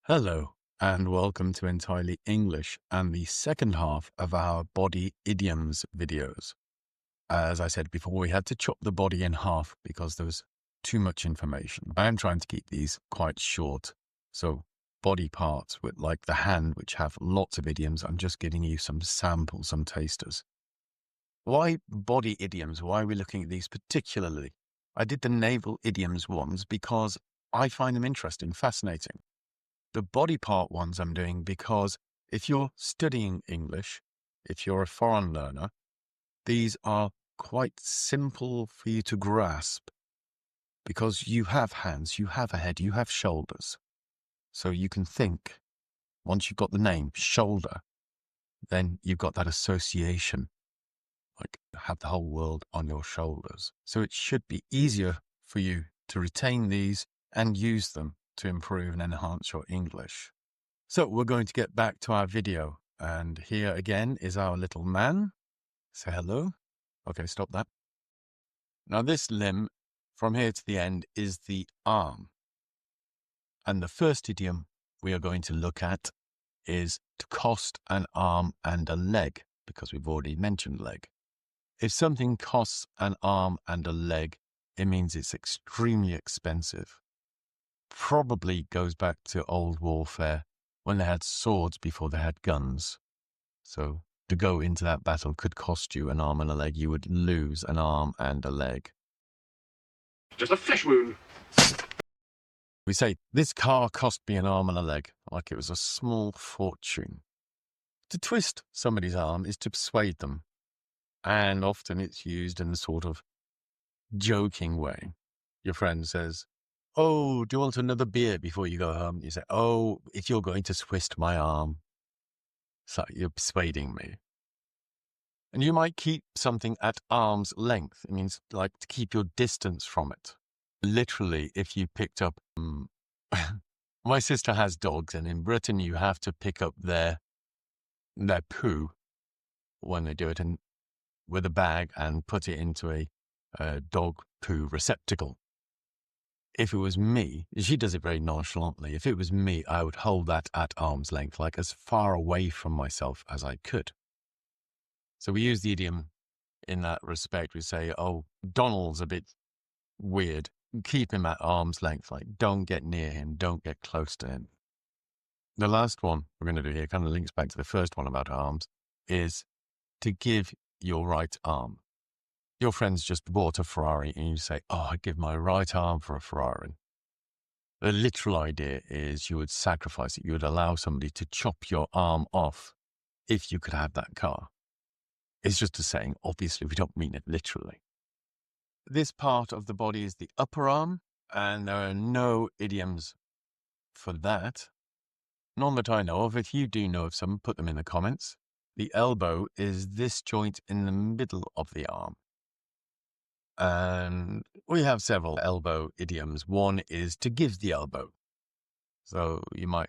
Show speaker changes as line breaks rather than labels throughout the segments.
Hello, and welcome to Entirely English and the second half of our body idioms videos. As I said before, we had to chop the body in half because there was too much information. I am trying to keep these quite short. So body parts with like the hand, which have lots of idioms. I'm just giving you some samples, some tasters. Why body idioms? Why are we looking at these particularly? I did the naval idioms ones because I find them interesting, fascinating. The body part ones I'm doing because if you're studying English, if you're a foreign learner, these are quite simple for you to grasp because you have hands, you have a head, you have shoulders. So you can think, once you've got the name shoulder, then you've got that association, like have the whole world on your shoulders. So it should be easier for you to retain these and use them to improve and enhance your English. So we're going to get back to our video. And here again is our little man. Say hello. Okay, stop that. Now this limb from here to the end is the arm. And the first idiom we are going to look at is to cost an arm and a leg, because we've already mentioned leg. If something costs an arm and a leg, it means it's extremely expensive. Probably goes back to old warfare when they had swords before they had guns. So to go into that battle could cost you an arm and a leg. You would lose an arm and a leg.
Just a flesh wound.
We say, this car cost me an arm and a leg, like it was a small fortune. To twist somebody's arm is to persuade them. And often it's used in a sort of joking way. Your friend says, oh, do you want another beer before you go home? You say, oh, if you're going to twist my arm, so you're persuading me. And you might keep something at arm's length. It means like to keep your distance from it. Literally, if you picked up, my sister has dogs, and in Britain you have to pick up their poo when they do it and with a bag and put it into a dog poo receptacle. If it was me, she does it very nonchalantly. If it was me, I would hold that at arm's length, like as far away from myself as I could. So we use the idiom in that respect. We say, oh, Donald's a bit weird. Keep him at arm's length, like don't get near him, don't get close to him. The last one we're going to do here kind of links back to the first one about arms, is to give your right arm. Your friend's just bought a Ferrari and you say, oh, I'd give my right arm for a Ferrari. The literal idea is you would sacrifice it. You would allow somebody to chop your arm off if you could have that car. It's just a saying. Obviously, we don't mean it literally. This part of the body is the upper arm, and there are no idioms for that. None that I know of. If you do know of some, put them in the comments. The elbow is this joint in the middle of the arm. And we have several elbow idioms. One is to give the elbow. So you might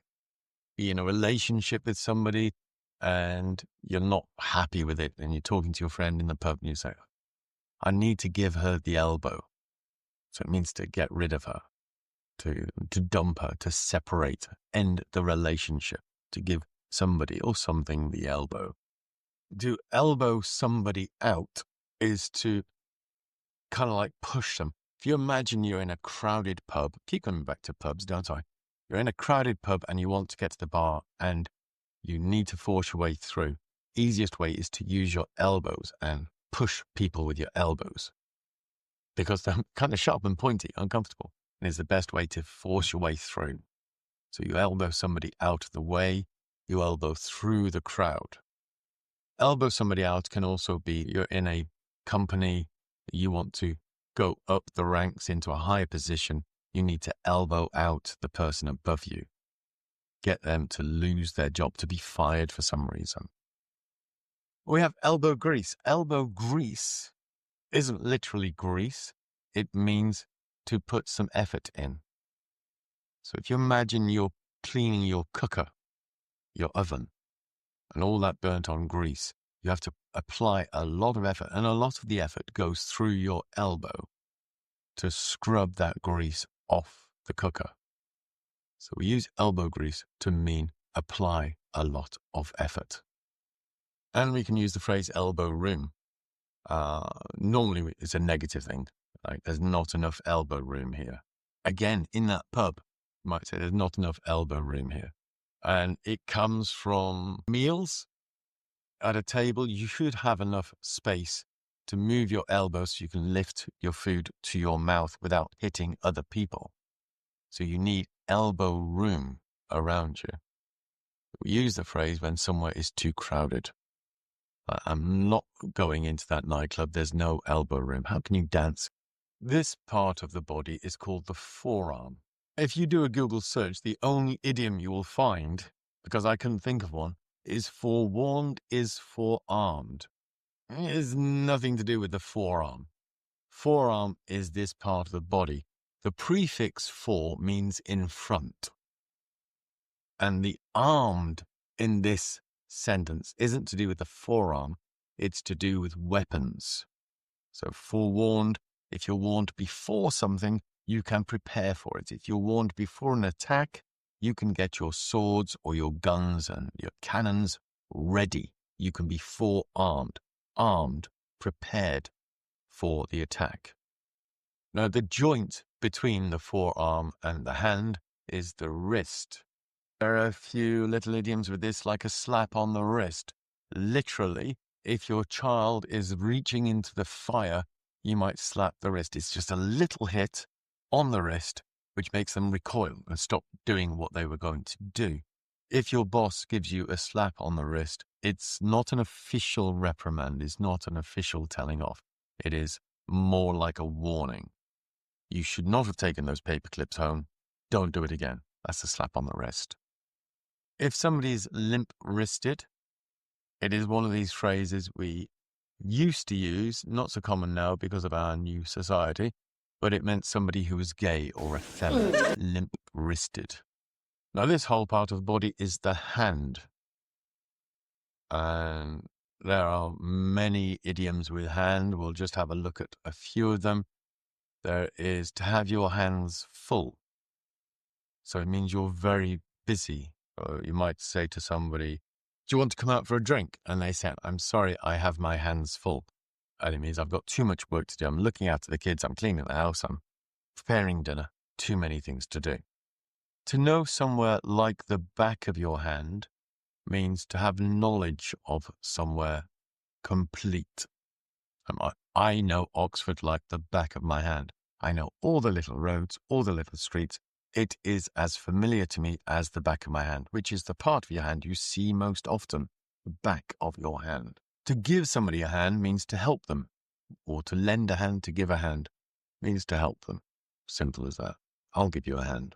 be in a relationship with somebody and you're not happy with it, and you're talking to your friend in the pub and you say, I need to give her the elbow. So it means to get rid of her, to dump her, to separate, end the relationship, to give somebody or something the elbow. To elbow somebody out is to kind of like push them. If you imagine you're in a crowded pub, keep coming back to pubs, don't I? You're in a crowded pub and you want to get to the bar and you need to force your way through. Easiest way is to use your elbows and push people with your elbows, because they're kind of sharp and pointy, uncomfortable, and it's the best way to force your way through. So you elbow somebody out of the way, you elbow through the crowd. Elbow somebody out can also be you're in a company, you want to go up the ranks into a higher position, you need to elbow out the person above you. Get them to lose their job, to be fired for some reason. We have elbow grease. Elbow grease isn't literally grease. It means to put some effort in. So if you imagine you're cleaning your cooker, your oven, and all that burnt on grease, you have to apply a lot of effort, and a lot of the effort goes through your elbow to scrub that grease off the cooker. So we use elbow grease to mean apply a lot of effort. And we can use the phrase elbow room. Normally it's a negative thing. Like there's not enough elbow room here. Again, in that pub, you might say there's not enough elbow room here. And it comes from meals at a table. You should have enough space to move your elbows so you can lift your food to your mouth without hitting other people. So you need elbow room around you. We use the phrase when somewhere is too crowded. I'm not going into that nightclub. There's no elbow room. How can you dance? This part of the body is called the forearm. If you do a Google search, the only idiom you will find, because I couldn't think of one, is forewarned is forearmed. It has nothing to do with the forearm. Forearm is this part of the body. The prefix for means in front. And the armed in this sentence isn't to do with the forearm, it's to do with weapons. So forewarned, if you're warned before something, you can prepare for it. If you're warned before an attack, you can get your swords or your guns and your cannons ready. You can be forearmed, armed, prepared for the attack. Now, the joint between the forearm and the hand is the wrist. There are a few little idioms with this, like a slap on the wrist. Literally, if your child is reaching into the fire, you might slap the wrist. It's just a little hit on the wrist, which makes them recoil and stop doing what they were going to do. If your boss gives you a slap on the wrist, it's not an official reprimand. It's not an official telling off. It is more like a warning. You should not have taken those paper clips home. Don't do it again. That's a slap on the wrist. If somebody's limp-wristed, it is one of these phrases we used to use, not so common now because of our new society, but it meant somebody who was gay or effeminate, limp-wristed. Now, this whole part of the body is the hand. And there are many idioms with hand. We'll just have a look at a few of them. There is to have your hands full. So it means you're very busy. You might say to somebody, do you want to come out for a drink? And they say, I'm sorry, I have my hands full. And it means I've got too much work to do. I'm looking after the kids. I'm cleaning the house. I'm preparing dinner. Too many things to do. To know somewhere like the back of your hand means to have knowledge of somewhere complete. I know Oxford like the back of my hand. I know all the little roads, all the little streets. It is as familiar to me as the back of my hand, which is the part of your hand you see most often, the back of your hand. To give somebody a hand means to help them, or to lend a hand, to give a hand, means to help them. Simple as that. I'll give you a hand.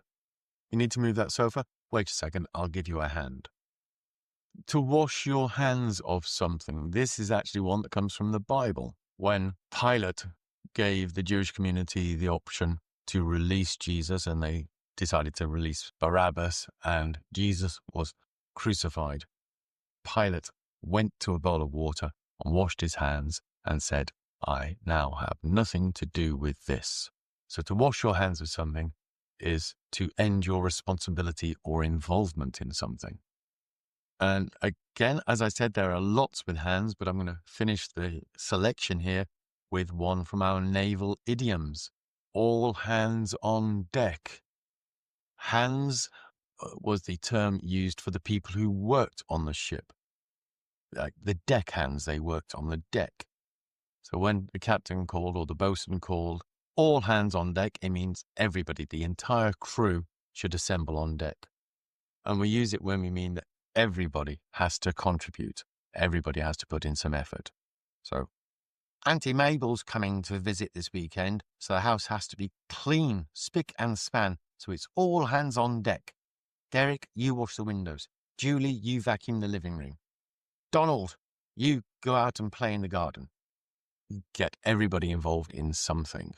You need to move that sofa? Wait a second, I'll give you a hand. To wash your hands of something. This is actually one that comes from the Bible. When Pilate gave the Jewish community the option to release Jesus, and they decided to release Barabbas, and Jesus was crucified, Pilate went to a bowl of water and washed his hands and said, I now have nothing to do with this. So to wash your hands of something is to end your responsibility or involvement in something. And again, as I said, there are lots with hands, but I'm going to finish the selection here with one from our naval idioms. All hands on deck. Hands was the term used for the people who worked on the ship. Like the deck hands, they worked on the deck. So when the captain called or the boatswain called, all hands on deck, it means everybody, the entire crew should assemble on deck. And we use it when we mean that everybody has to contribute. Everybody has to put in some effort. So Auntie Mabel's coming to visit this weekend, so the house has to be clean, spick and span, so it's all hands on deck. Derek, you wash the windows. Julie, you vacuum the living room. Donald, you go out and play in the garden. Get everybody involved in something.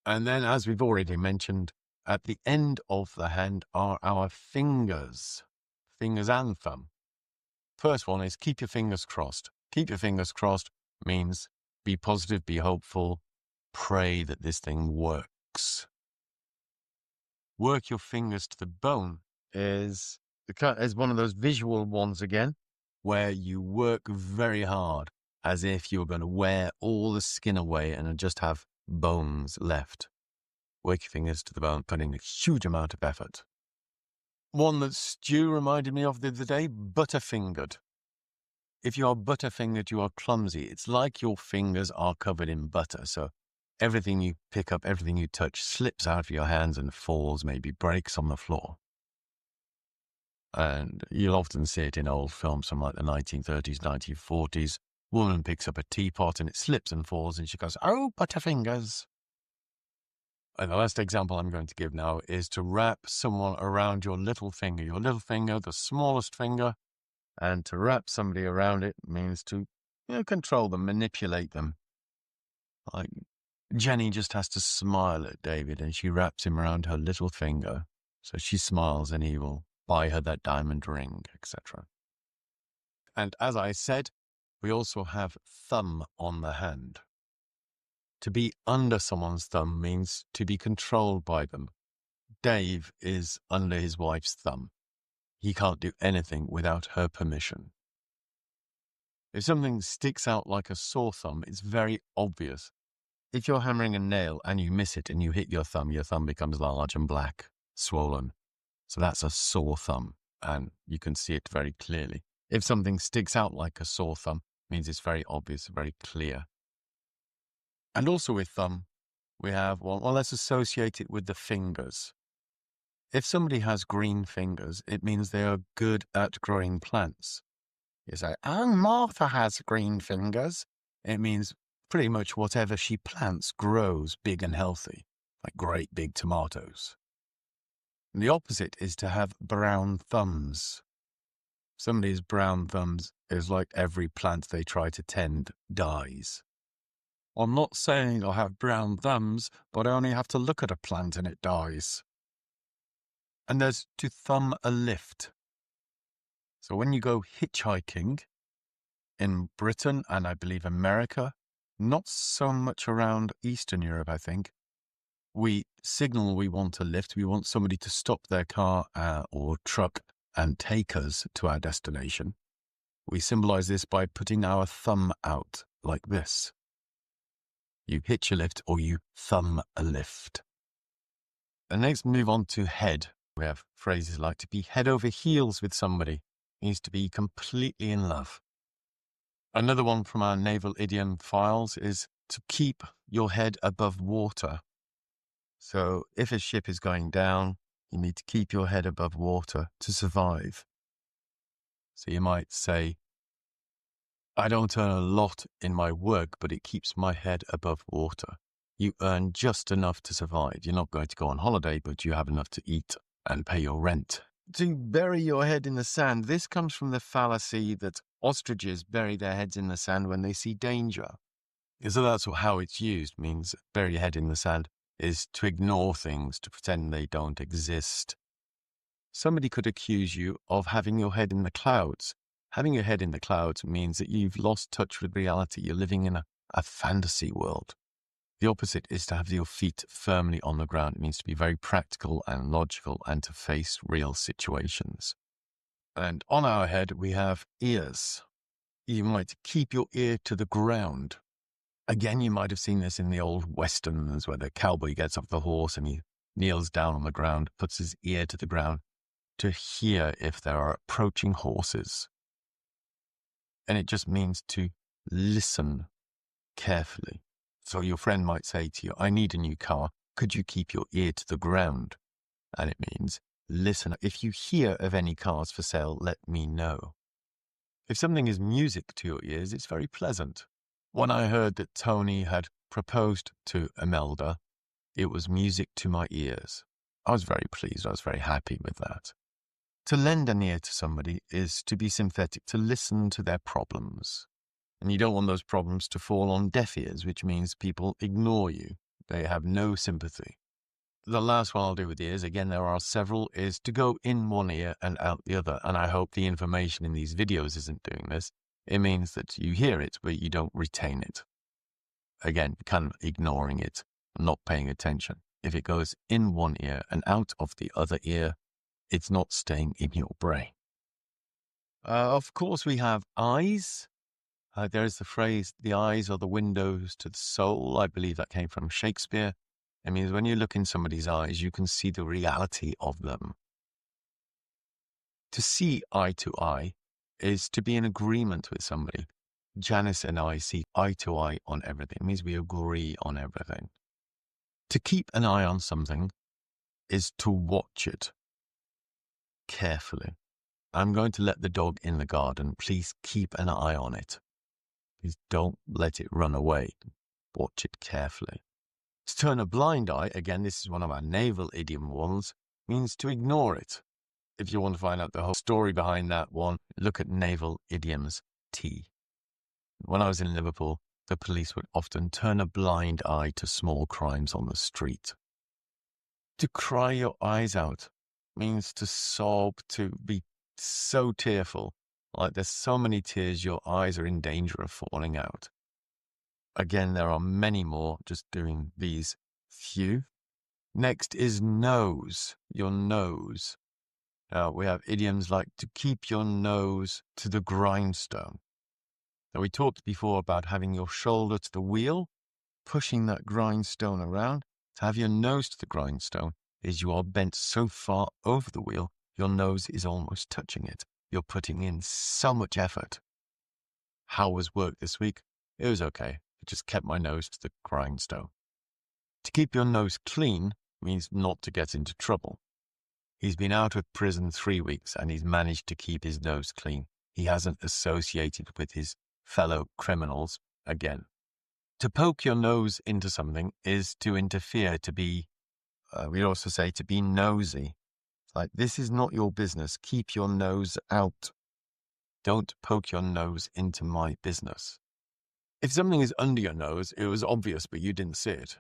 And then, as we've already mentioned, at the end of the hand are our fingers and thumb. First one is keep your fingers crossed. Keep your fingers crossed means be positive, be hopeful, pray that this thing works. work your fingers to the bone is one of those visual ones again, where you work very hard as if you were going to wear all the skin away and just have bones left. Work your fingers to the bone, putting a huge amount of effort. One that Stu reminded me of the other day, butterfingered. If you are butterfingered, you are clumsy. It's like your fingers are covered in butter. So everything you pick up, everything you touch slips out of your hands and falls, maybe breaks on the floor. And you'll often see it in old films from like the 1930s, 1940s. Woman picks up a teapot and it slips and falls and she goes, "Oh, butterfingers." And the last example I'm going to give now is to wrap someone around your little finger, the smallest finger. And to wrap somebody around it means to, control them, manipulate them. Like Jenny just has to smile at David and she wraps him around her little finger. So she smiles and he will buy her that diamond ring, etc. And as I said, we also have thumb on the hand. To be under someone's thumb means to be controlled by them. Dave is under his wife's thumb. He can't do anything without her permission. If something sticks out like a sore thumb, it's very obvious. If you're hammering a nail and you miss it and you hit your thumb becomes large and black, swollen. So that's a sore thumb, and you can see it very clearly. If something sticks out like a sore thumb, it means it's very obvious, very clear. And also with thumb, we have, let's associate it with the fingers. If somebody has green fingers, it means they are good at growing plants. You say, "Oh, Martha has green fingers." It means pretty much whatever she plants grows big and healthy, like great big tomatoes. And the opposite is to have brown thumbs. Somebody's brown thumbs is like every plant they try to tend dies. I'm not saying I have brown thumbs, but I only have to look at a plant and it dies. And there's to thumb a lift. So when you go hitchhiking in Britain and I believe America, not so much around Eastern Europe, I think, we signal we want a lift. We want somebody to stop their car or truck and take us to our destination. We symbolize this by putting our thumb out like this. You hitch a lift or you thumb a lift. And next, move on to head. We have phrases like to be head over heels with somebody. Means to be completely in love. Another one from our naval idiom files is to keep your head above water. So if a ship is going down, you need to keep your head above water to survive. So you might say, "I don't earn a lot in my work, but it keeps my head above water." You earn just enough to survive. You're not going to go on holiday, but you have enough to eat and pay your rent. To bury your head in the sand, this comes from the fallacy that ostriches bury their heads in the sand when they see danger. So that's how it's used, means bury your head in the sand is to ignore things, to pretend they don't exist. Somebody could accuse you of having your head in the clouds. Having your head in the clouds means that you've lost touch with reality. You're living in a fantasy world. The opposite is to have your feet firmly on the ground. It means to be very practical and logical and to face real situations. And on our head, we have ears. You might keep your ear to the ground. Again, you might have seen this in the old westerns where the cowboy gets off the horse and he kneels down on the ground, puts his ear to the ground to hear if there are approaching horses. And it just means to listen carefully. So your friend might say to you, "I need a new car. Could you keep your ear to the ground?" And it means, listen. If you hear of any cars for sale, let me know. If something is music to your ears, it's very pleasant. When I heard that Tony had proposed to Imelda, it was music to my ears. I was very pleased. I was very happy with that. To lend an ear to somebody is to be sympathetic, to listen to their problems. And you don't want those problems to fall on deaf ears, which means people ignore you. They have no sympathy. The last one I'll do with ears, again, there are several, is to go in one ear and out the other. And I hope the information in these videos isn't doing this. It means that you hear it, but you don't retain it. Again, kind of ignoring it, not paying attention. if it goes in one ear and out of the other ear, it's not staying in your brain. Of course, we have eyes. There is the phrase, the eyes are the windows to the soul. I believe that came from Shakespeare. It means when you look in somebody's eyes, you can see the reality of them. To see eye to eye is to be in agreement with somebody. Janice and I see eye to eye on everything. It means we agree on everything. To keep an eye on something is to watch it carefully. I'm going to let the dog in the garden. Please keep an eye on it. Please don't let it run away. Watch it carefully. To turn a blind eye, again, this is one of our naval idiom ones, means to ignore it. If you want to find out the whole story behind that one, look at Naval Idioms T. When I was in Liverpool, the police would often turn a blind eye to small crimes on the street. To cry your eyes out means to sob, to be so tearful, like there's so many tears your eyes are in danger of falling out. Again, there are many more, just doing these few. Next is nose, your nose. We have idioms like to keep your nose to the grindstone. Now, we talked before about having your shoulder to the wheel, pushing that grindstone around. To have your nose to the grindstone is you are bent so far over the wheel, your nose is almost touching it. You're putting in so much effort. How was work this week? It was okay. I just kept my nose to the grindstone. To keep your nose clean means not to get into trouble. He's been out of prison 3 weeks and he's managed to keep his nose clean. He hasn't associated with his fellow criminals again. To poke your nose into something is to interfere, to be, we also say to be nosy. It's like, this is not your business. Keep your nose out. Don't poke your nose into my business. If something is under your nose, it was obvious, but you didn't see it.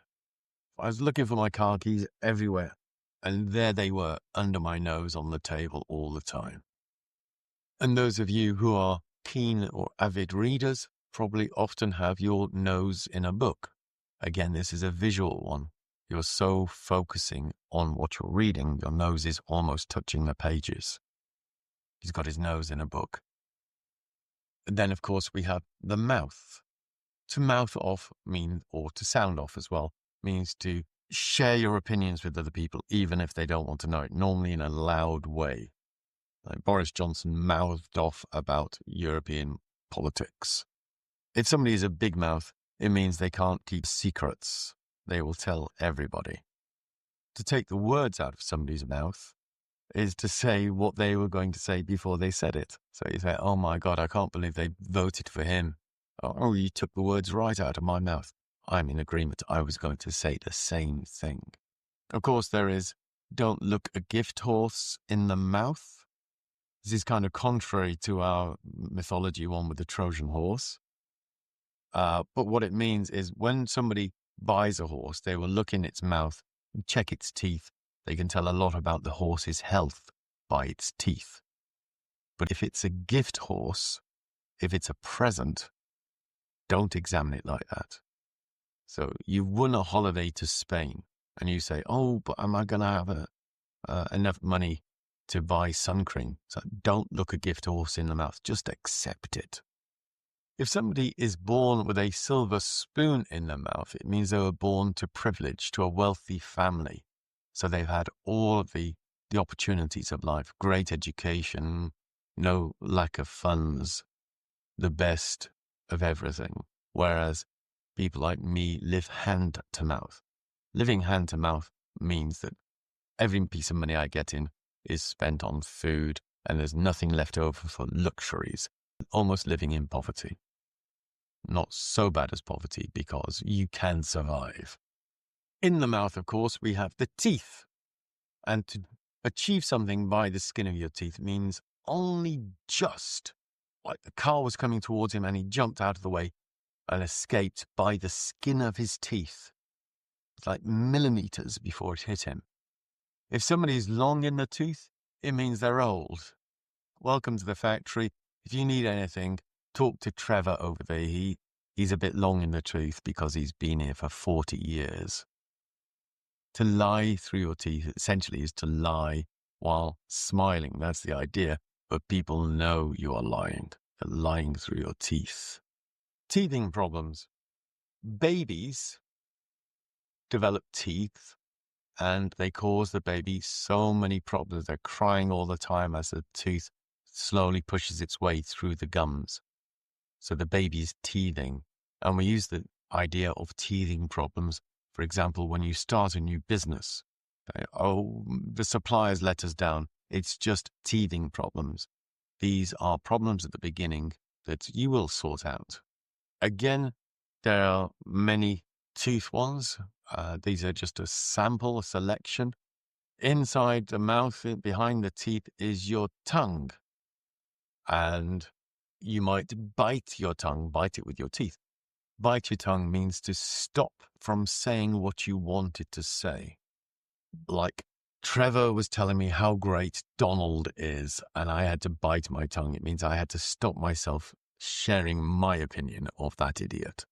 I was looking for my car keys everywhere, and there they were under my nose on the table all the time. And those of you who are keen or avid readers probably often have your nose in a book. Again, this is a visual one. You're so focusing on what you're reading, your nose is almost touching the pages. He's got his nose in a book. And then, of course, we have the mouth. To mouth off means, or to sound off as well, means to share your opinions with other people, even if they don't want to know it, normally in a loud way. Like Boris Johnson mouthed off about European politics. If somebody is a big mouth, it means they can't keep secrets. They will tell everybody. To take the words out of somebody's mouth is to say what they were going to say before they said it. So you say, oh my God, I can't believe they voted for him. Oh, you took the words right out of my mouth. I'm in agreement. I was going to say the same thing. Of course, there is don't look a gift horse in the mouth. This is kind of contrary to our mythology one with the Trojan horse. But what it means is when somebody buys a horse, they will look in its mouth and check its teeth. They can tell a lot about the horse's health by its teeth. But if it's a gift horse, if it's a present, don't examine it like that. So you've won a holiday to Spain and you say, oh, but am I going to have enough money to buy sun cream? So don't look a gift horse in the mouth. Just accept it. If somebody is born with a silver spoon in their mouth, it means they were born to privilege, to a wealthy family. So they've had all of the opportunities of life, great education, no lack of funds, the best of everything. Whereas people like me live hand to mouth. Living hand to mouth means that every piece of money I get in is spent on food and there's nothing left over for luxuries, almost living in poverty. Not so bad as poverty because you can survive. In the mouth, of course, we have the teeth. And to achieve something by the skin of your teeth means only just, like the car was coming towards him and he jumped out of the way and escaped by the skin of his teeth. It's like millimeters before it hit him. If somebody is long in the tooth, it means they're old. Welcome to the factory. If you need anything, talk to Trevor over there. He's a bit long in the tooth because he's been here for 40 years. To lie through your teeth essentially is to lie while smiling. That's the idea. But people know you are lying. You're lying through your teeth. Teething problems. Babies develop teeth and they cause the baby so many problems. They're crying all the time as the tooth slowly pushes its way through the gums. So the baby's teething. And we use the idea of teething problems. For example, when you start a new business, the suppliers let us down. It's just teething problems. These are problems at the beginning that you will sort out. Again, there are many tooth ones. These are just a sample, a selection. Inside the mouth, behind the teeth, is your tongue. And you might bite your tongue, bite it with your teeth. Bite your tongue means to stop from saying what you wanted to say. Like, Trevor was telling me how great Donald is, and I had to bite my tongue. It means I had to stop myself sharing my opinion of that idiot.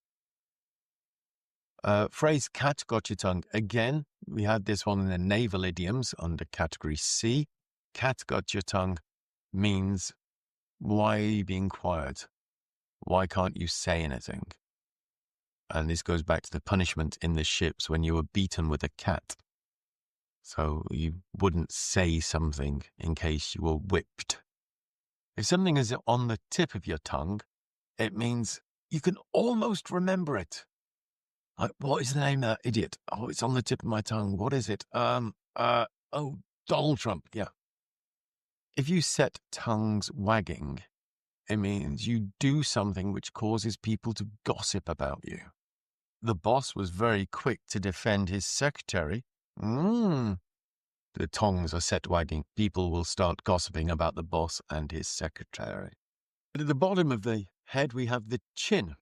Phrase cat got your tongue. Again, we had this one in the naval idioms under category C. Cat got your tongue means, why are you being quiet? Why can't you say anything? And this goes back to the punishment in the ships when you were beaten with a cat. So you wouldn't say something in case you were whipped. If something is on the tip of your tongue, it means you can almost remember it. Like, what is the name of that idiot? Oh, it's on the tip of my tongue. What is it? Donald Trump. Yeah. If you set tongues wagging, it means you do something which causes people to gossip about you. The boss was very quick to defend his secretary. The tongues are set wagging. People will start gossiping about the boss and his secretary. But at the bottom of the head, we have the chin.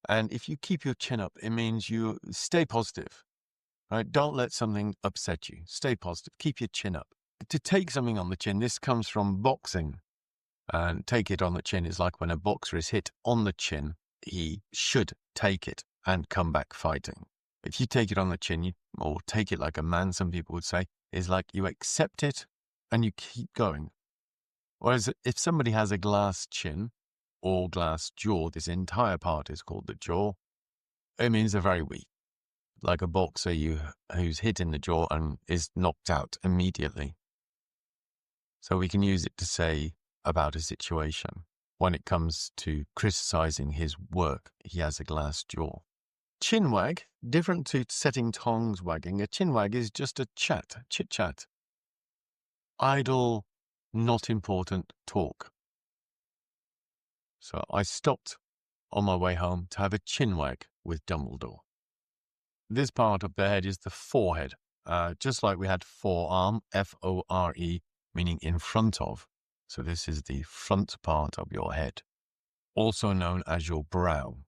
And if you keep your chin up, it means you stay positive. Right? Don't let something upset you. Stay positive. Keep your chin up. To take something on the chin, this comes from boxing. And take it on the chin is like when a boxer is hit on the chin, he should take it and come back fighting. If you take it on the chin, or take it like a man, some people would say, is like you accept it and you keep going. Whereas if somebody has a glass chin or glass jaw, this entire part is called the jaw, it means they're very weak. Like a boxer who's hit in the jaw and is knocked out immediately. So we can use it to say about a situation. When it comes to criticizing his work, he has a glass jaw. Chin wag, different to setting tongues wagging. A chin wag is just a chat, chit-chat. Idle, not important talk. So I stopped on my way home to have a chin wag with Dumbledore. This part of the head is the forehead. Just like we had forearm, F-O-R-E, meaning in front of. So this is the front part of your head, also known as your brow.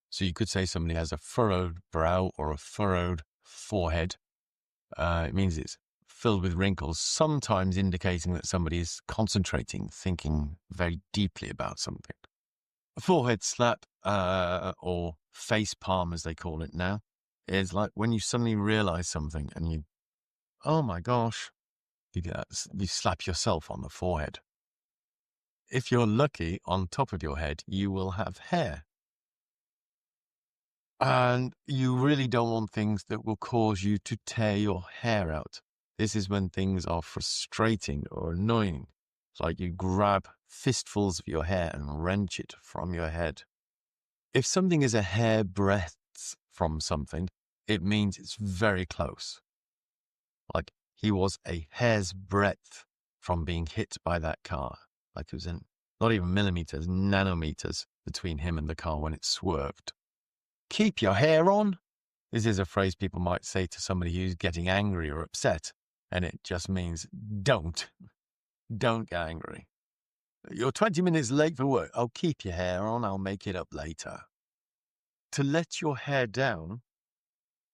So you could say somebody has a furrowed brow or a furrowed forehead. It means it's filled with wrinkles, sometimes indicating that somebody is concentrating, thinking very deeply about something. A forehead slap, or face palm as they call it now, is like when you suddenly realize something and you, oh my gosh, you slap yourself on the forehead. If you're lucky, on top of your head, you will have hair. And you really don't want things that will cause you to tear your hair out. This is when things are frustrating or annoying. It's like you grab fistfuls of your hair and wrench it from your head. If something is a hair breadth from something, it means it's very close. Like he was a hair's breadth from being hit by that car. Like it was in not even millimeters, nanometers between him and the car when it swerved. Keep your hair on. This is a phrase people might say to somebody who's getting angry or upset. And it just means don't get angry. You're 20 minutes late for work. Oh, keep your hair on. I'll make it up later. To let your hair down,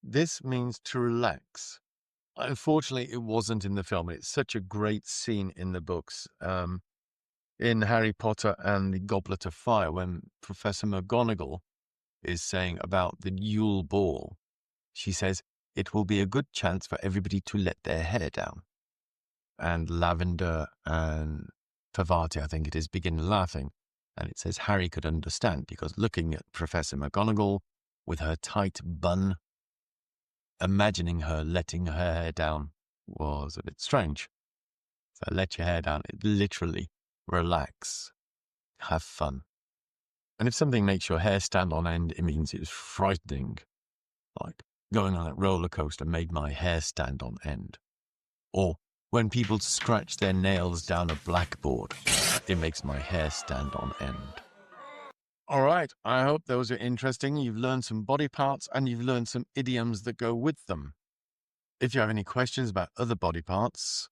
this means to relax. Unfortunately, it wasn't in the film. It's such a great scene in the books. In Harry Potter and the Goblet of Fire, when Professor McGonagall is saying about the Yule Ball, she says, it will be a good chance for everybody to let their hair down. And Lavender and Favati, I think it is, begin laughing. And it says Harry could understand because looking at Professor McGonagall with her tight bun, imagining her letting her hair down was a bit strange. So let your hair down. It literally relax, have fun. And if something makes your hair stand on end, it means it's frightening. Like going on that roller coaster made my hair stand on end. Or when people scratch their nails down a blackboard, it makes my hair stand on end. All right, I hope those are interesting. You've learned some body parts and you've learned some idioms that go with them. If you have any questions about other body parts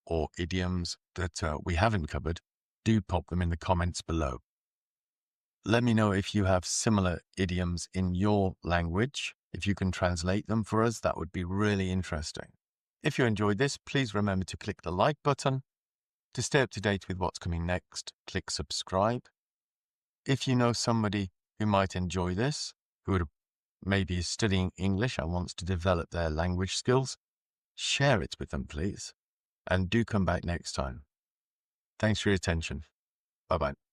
or idioms that we haven't covered, do pop them in the comments below. Let me know if you have similar idioms in your language. If you can translate them for us, that would be really interesting. If you enjoyed this, please remember to click the like button. To stay up to date with what's coming next, click subscribe. If you know somebody who might enjoy this, who maybe is studying English and wants to develop their language skills, share it with them, please. And do come back next time. Thanks for your attention. Bye-bye.